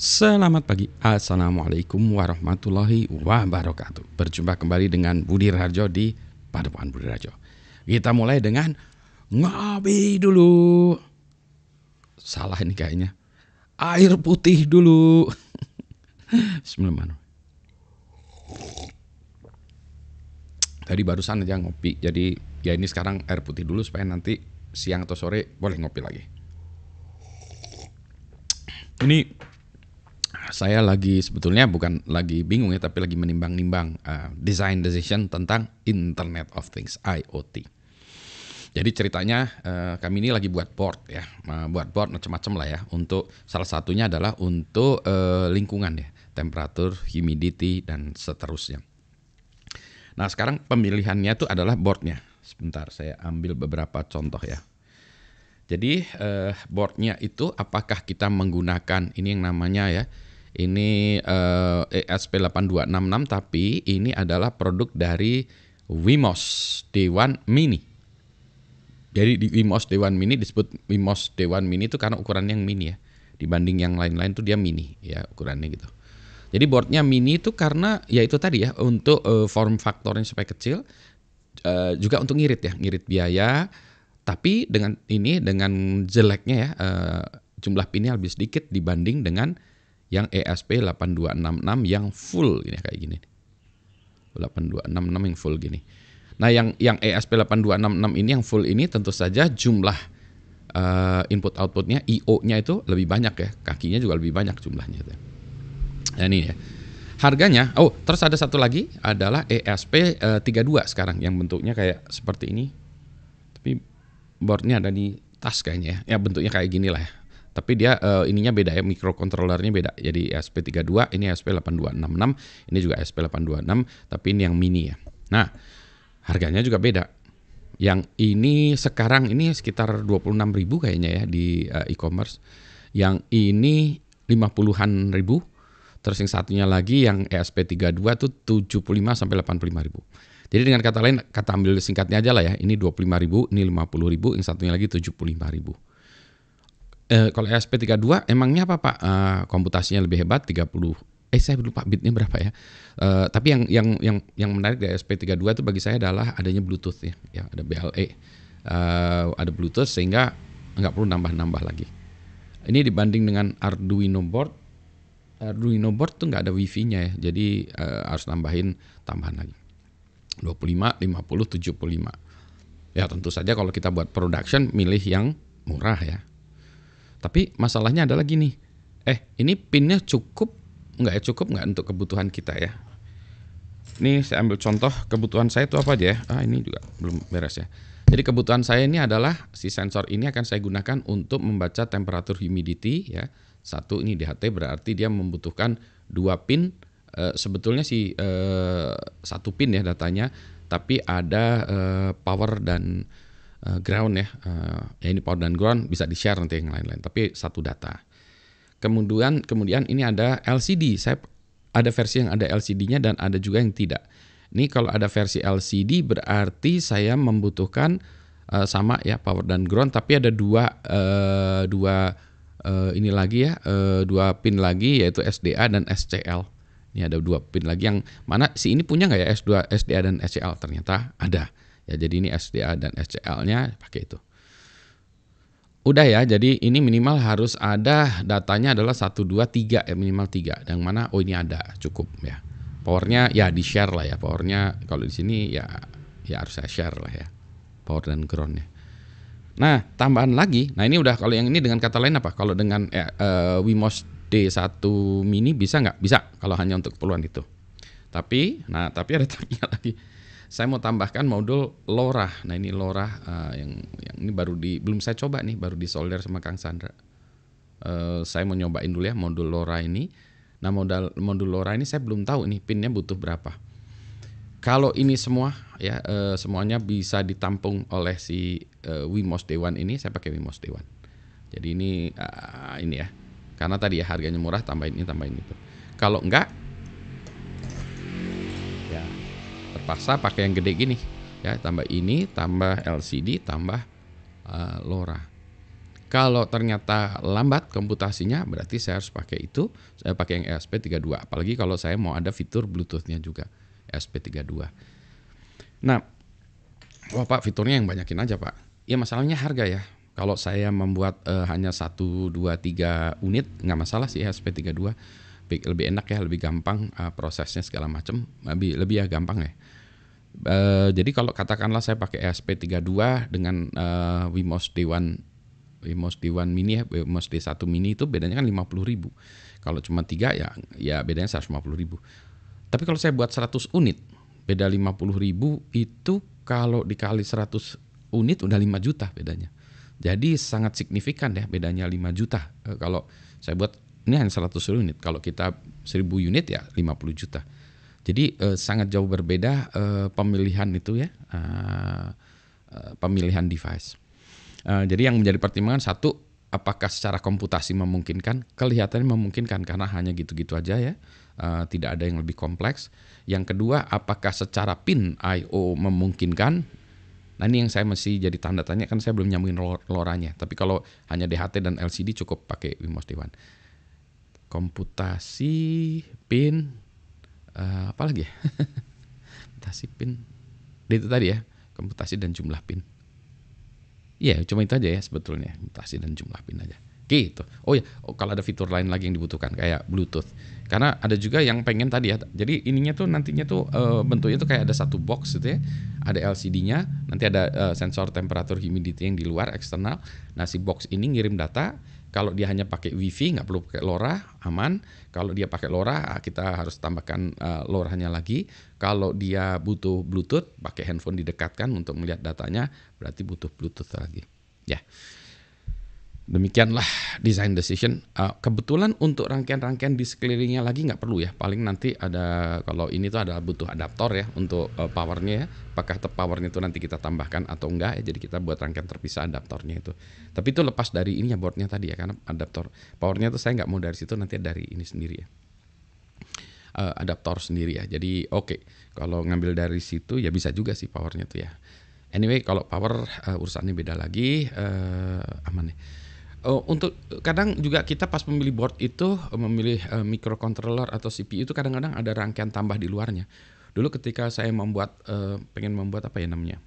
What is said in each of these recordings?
Selamat pagi, Assalamualaikum warahmatullahi wabarakatuh. Berjumpa kembali dengan Budi Raharjo di Padepokan Budi Raharjo. Kita mulai dengan ngopi dulu. Salah ini kayaknya. Air putih dulu. Bismillahirrahmanirrahim. Tadi barusan aja ngopi, jadi ya ini sekarang air putih dulu supaya nanti siang atau sore boleh ngopi lagi. Ini saya lagi sebetulnya bukan lagi bingung ya, tapi lagi menimbang-nimbang design decision tentang Internet of Things, IoT. Jadi ceritanya kami ini lagi buat board ya, buat board macam-macam lah ya. Untuk salah satunya adalah untuk lingkungan ya, temperatur, humidity dan seterusnya. Nah sekarang pemilihannya itu adalah boardnya. Sebentar saya ambil beberapa contoh ya. Jadi boardnya itu apakah kita menggunakan ini yang namanya ya, ini ESP8266, tapi ini adalah produk dari Wemos D1 Mini. Jadi di Wemos D1 Mini disebut Wemos D1 Mini itu karena ukurannya yang mini ya. Dibanding yang lain-lain tuh dia mini ya ukurannya gitu. Jadi boardnya mini itu karena ya itu tadi ya, untuk form faktornya supaya kecil, juga untuk ngirit ya, ngirit biaya. Tapi dengan jeleknya ya, jumlah pinnya lebih sedikit dibanding dengan yang ESP8266 yang full ini kayak gini. 8266 yang full gini. Nah, yang ESP8266 ini yang full ini tentu saja jumlah input outputnya IO-nya itu lebih banyak ya, kakinya juga lebih banyak jumlahnya. Nah ini ya. Harganya, terus ada satu lagi adalah ESP32 sekarang yang bentuknya kayak seperti ini. Tapi boardnya ada di tas kayaknya ya, bentuknya kayak gini lah ya. Tapi dia ininya beda ya, microcontrollernya beda. Jadi ESP32, ini ESP8266, ini juga ESP826, tapi ini yang mini ya. Nah, harganya juga beda. Yang ini sekarang ini sekitar 26.000 kayaknya ya di e-commerce. Yang ini 50-an ribu. Terus yang satunya lagi yang ESP32 tuh 75 sampai 85.000. Jadi dengan kata lain, kata ambil singkatnya aja lah ya, ini 25.000, ini 50.000, yang satunya lagi 75.000. Kalau ESP32 emangnya apa Pak? Komputasinya lebih hebat, 30. Saya lupa bitnya berapa ya. Tapi yang menarik dari ESP32 itu bagi saya adalah adanya Bluetooth ya, ada BLE. Ada Bluetooth sehingga nggak perlu nambah-nambah lagi. Ini dibanding dengan Arduino board tuh nggak ada wifi-nya ya, jadi harus nambahin tambahan lagi. 25, 50, 75. Ya tentu saja kalau kita buat production milih yang murah ya. Tapi masalahnya adalah gini, ini pinnya cukup nggak untuk kebutuhan kita ya. Ini saya ambil contoh kebutuhan saya itu apa aja ya. Ini juga belum beres ya. Jadi kebutuhan saya ini adalah si sensor ini akan saya gunakan untuk membaca temperatur humidity ya. Satu ini DHT berarti dia membutuhkan 2 pin. Sebetulnya sih 1 pin ya datanya, tapi ada power dan ground ya. Ini power dan ground bisa di-share nanti yang lain-lain, tapi satu data. Kemudian ini ada LCD. Saya ada versi yang ada LCD-nya dan ada juga yang tidak. Ini kalau ada versi LCD berarti saya membutuhkan sama ya power dan ground, tapi ada dua ini lagi ya, 2 pin lagi yaitu SDA dan SCL. Ini ada 2 pin lagi yang mana si ini punya nggak ya SDA dan SCL? Ternyata ada. Ya jadi ini SDA dan SCL-nya pakai itu. Udah ya, jadi ini minimal harus ada datanya adalah 1, 2, 3 ya, minimal 3. Yang mana ini ada cukup ya. Powernya ya di share lah ya. Powernya kalau di sini ya harus saya share lah ya. Power dan groundnya. Nah tambahan lagi, nah ini udah kalau yang ini dengan kata lain apa? Kalau dengan Wemos D1 Mini bisa nggak? Bisa kalau hanya untuk keperluan itu. Tapi ada tapinya lagi. Saya mau tambahkan modul LoRa. Nah ini LoRa yang ini belum saya coba nih, baru disolder sama Kang Sandra. Saya mau nyobain dulu ya modul LoRa ini. Nah modul LoRa ini saya belum tahu nih pinnya butuh berapa. Kalau ini semua ya semuanya bisa ditampung oleh si Wemos D1 ini, saya pakai Wemos D1. Jadi ini ya. Karena tadi ya harganya murah, tambahin ini tambahin itu. Kalau enggak ya terpaksa pakai yang gede gini ya, tambah ini, tambah LCD, tambah LoRa. Kalau ternyata lambat komputasinya, berarti saya harus pakai itu, saya pakai yang ESP32. Apalagi kalau saya mau ada fitur Bluetooth-nya juga, ESP32. Nah, wah Pak, fiturnya yang banyakin aja Pak. Ya masalahnya harga ya. Kalau saya membuat hanya 1, 2, 3 unit, nggak masalah sih ESP32. Lebih enak ya, lebih gampang prosesnya segala macam, lebih ya gampang ya. Jadi kalau katakanlah saya pakai ESP32 dengan Wimos D1 Mini ya, Wimos D1 Mini itu bedanya kan 50.000. Kalau cuma 3 ya bedanya 150.000. Tapi kalau saya buat 100 unit, beda 50.000 itu kalau dikali 100 unit udah 5 juta bedanya. Jadi sangat signifikan ya bedanya 5 juta. Kalau saya buat ini hanya 100 unit, kalau kita 1000 unit ya 50 juta. Jadi sangat jauh berbeda pemilihan itu ya, pemilihan device. Jadi yang menjadi pertimbangan satu, apakah secara komputasi memungkinkan? Kelihatannya memungkinkan karena hanya gitu-gitu aja ya, tidak ada yang lebih kompleks. Yang kedua, apakah secara pin I/O memungkinkan? Nah ini yang saya masih jadi tanda tanya, kan saya belum nyambungin LoRa-nya. Tapi kalau hanya DHT dan LCD cukup pakai Wimos D1. Komputasi, pin, apa lagi ya? Komputasi, pin, itu tadi ya, komputasi dan jumlah pin. Iya, cuma itu aja ya sebetulnya, mutasi dan jumlah pin aja. Gitu. Oh ya, kalau ada fitur lain lagi yang dibutuhkan kayak Bluetooth. Karena ada juga yang pengen tadi ya. Jadi ininya tuh nantinya tuh bentuknya tuh kayak ada satu box gitu ya. Ada LCD-nya, nanti ada sensor temperatur humidity yang di luar eksternal. Nah, si box ini ngirim data. Kalau dia hanya pakai WiFi, nggak perlu pakai LoRa, aman. Kalau dia pakai LoRa, kita harus tambahkan LoRa-nya lagi. Kalau dia butuh Bluetooth, pakai handphone didekatkan untuk melihat datanya, berarti butuh Bluetooth lagi. Ya, demikianlah design decision. Kebetulan untuk rangkaian-rangkaian di sekelilingnya lagi nggak perlu ya. Paling nanti ada, kalau ini tuh ada butuh adaptor ya untuk powernya ya. Apakah powernya itu nanti kita tambahkan atau enggak ya. Jadi kita buat rangkaian terpisah adaptornya itu. Tapi itu lepas dari ini ya boardnya tadi ya, karena adaptor powernya itu saya nggak mau dari situ, nanti dari ini sendiri ya. Adaptor sendiri ya. Jadi oke, kalau ngambil dari situ ya bisa juga sih powernya tuh ya. Anyway, kalau power urusannya beda lagi, aman ya. Untuk kadang juga kita pas memilih board itu memilih microcontroller atau CPU itu kadang-kadang ada rangkaian tambah di luarnya. Dulu ketika saya membuat pengen membuat apa ya namanya,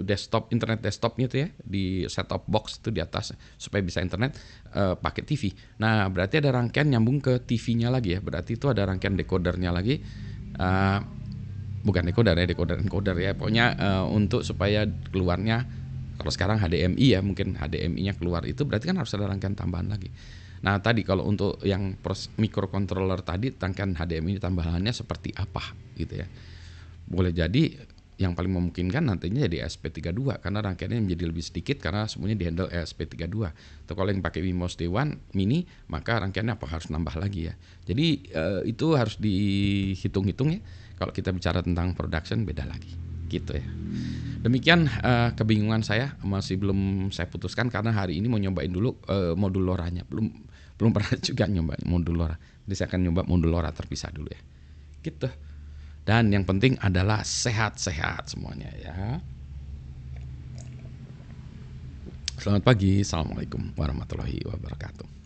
desktop, internet desktopnya tuh ya, di set top box itu di atas supaya bisa internet pakai TV. Nah berarti ada rangkaian nyambung ke TV-nya lagi ya. Berarti itu ada rangkaian decodernya lagi. Bukan decoder ya, decoder encoder ya. Pokoknya untuk supaya keluarnya, kalau sekarang HDMI ya, mungkin HDMI-nya keluar, itu berarti kan harus ada rangkaian tambahan lagi. Nah tadi kalau untuk yang microcontroller tadi, rangkaian HDMI tambahannya seperti apa gitu ya. Boleh jadi yang paling memungkinkan nantinya jadi ESP32 karena rangkaiannya menjadi lebih sedikit karena semuanya dihandle ESP32. Atau kalau yang pakai Wimos D1 Mini, maka rangkaiannya apa harus nambah lagi ya. Jadi itu harus dihitung-hitung ya. Kalau kita bicara tentang production beda lagi gitu ya. Demikian kebingungan saya, masih belum saya putuskan karena hari ini mau nyobain dulu modul LoRa-nya. Belum pernah juga nyoba modul LoRa. Jadi saya akan nyoba modul LoRa terpisah dulu ya. Gitu. Dan yang penting adalah sehat-sehat semuanya ya. Selamat pagi. Assalamualaikum warahmatullahi wabarakatuh.